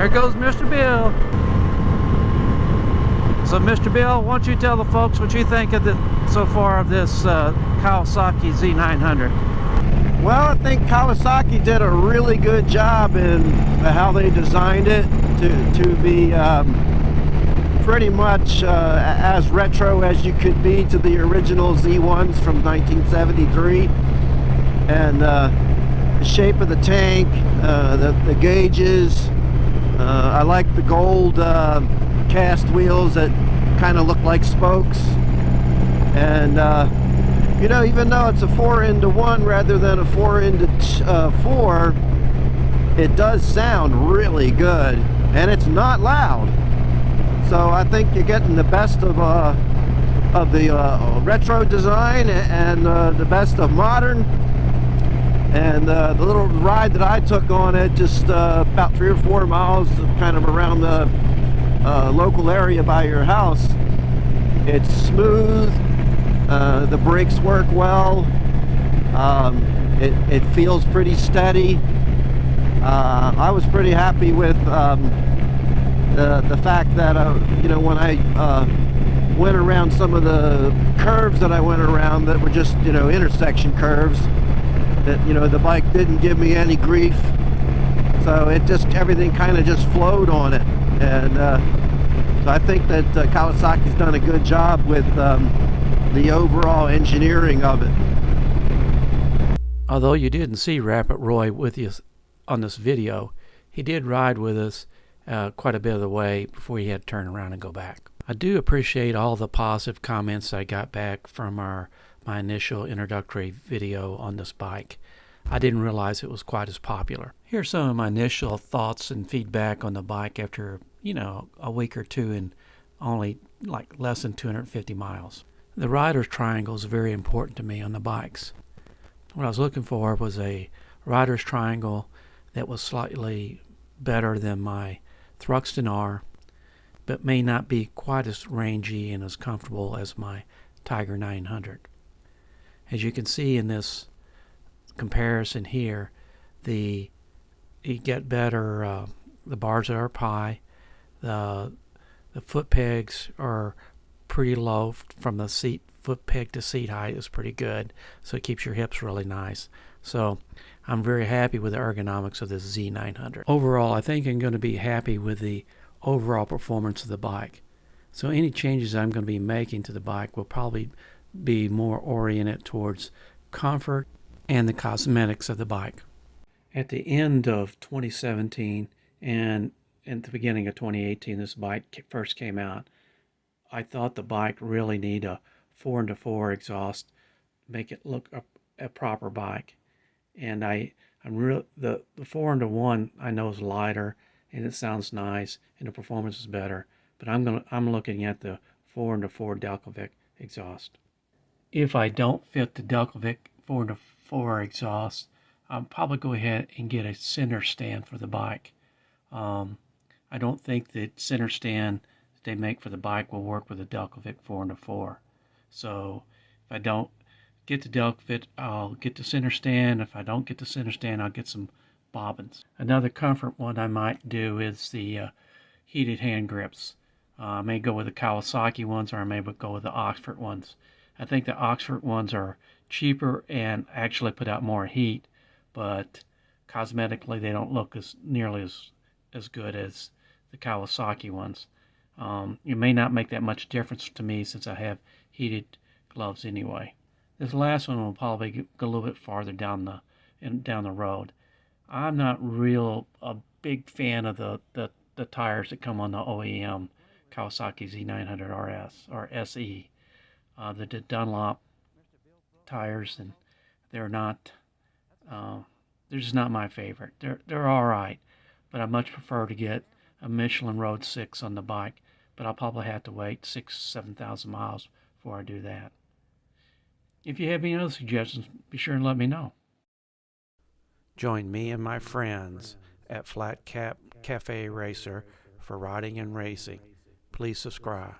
There goes Mr. Bill. So Mr. Bill, why don't you tell the folks what you think of so far of this Kawasaki Z900? Well, I think Kawasaki did a really good job in how they designed it to be pretty much as retro as you could be to the original Z1s from 1973. And the shape of the tank, the gauges, I like the gold cast wheels that kind of look like spokes. And you know, even though it's a 4-into-1 rather than a 4-into-4, it does sound really good, and it's not loud. So I think you're getting the best of the retro design and the best of modern. And the little ride that I took on it, just about 3 or 4 miles, kind of around the local area by your house, it's smooth. The brakes work well. It feels pretty steady. I was pretty happy with the fact that you know, when I went around some of the curves that I went around that were just, you know, intersection curves, that, you know, the bike didn't give me any grief. So it just, everything kind of just flowed on it. And so I think that Kawasaki's done a good job with the overall engineering of it. Although you didn't see Rapid Roy with you on this video, he did ride with us quite a bit of the way before he had to turn around and go back. I do appreciate all the positive comments I got back from my initial introductory video on this bike. I didn't realize it was quite as popular. Here's some of my initial thoughts and feedback on the bike after, you know, a week or two and only like less than 250 miles. The rider's triangle is very important to me on the bikes. What I was looking for was a rider's triangle that was slightly better than my Thruxton R, but may not be quite as rangy and as comfortable as my Tiger 900. As you can see in this comparison here, you get better, the bars are up high, the foot pegs are pretty low from the seat, foot peg to seat height is pretty good, so it keeps your hips really nice. So I'm very happy with the ergonomics of this Z900. Overall, I think I'm going to be happy with the overall performance of the bike. So any changes I'm going to be making to the bike will probably be more oriented towards comfort and the cosmetics of the bike. At the end of 2017 and at the beginning of 2018, this bike first came out, I thought the bike really needed a 4-into-4 exhaust, make it look a proper bike. And the 4-into-1 I know is lighter and it sounds nice and the performance is better, but I'm looking at the 4-into-4 Delcovic exhaust. If I don't fit the Delcovic 4-into-4 exhaust, I'll probably go ahead and get a center stand for the bike. I don't think the center stand that they make for the bike will work with the Delcovic 4-into-4. So if I don't get the Delcovic, I'll get the center stand. If I don't get the center stand, I'll get some bobbins. Another comfort one I might do is the heated hand grips. I may go with the Kawasaki ones, or I may go with the Oxford ones. I think the Oxford ones are cheaper and actually put out more heat, but cosmetically they don't look nearly as good as the Kawasaki ones. It may not make that much difference to me since I have heated gloves anyway. This last one will probably go a little bit farther down the road. I'm not a big fan of the tires that come on the OEM Kawasaki Z900RS or SE. The Dunlop tires, and they're just not my favorite. They're all right, but I much prefer to get a Michelin Road 6 on the bike, but I'll probably have to wait 7,000 miles before I do that. If you have any other suggestions, be sure and let me know. Join me and my friends at Flat Cap Cafe Racer for riding and racing. Please subscribe.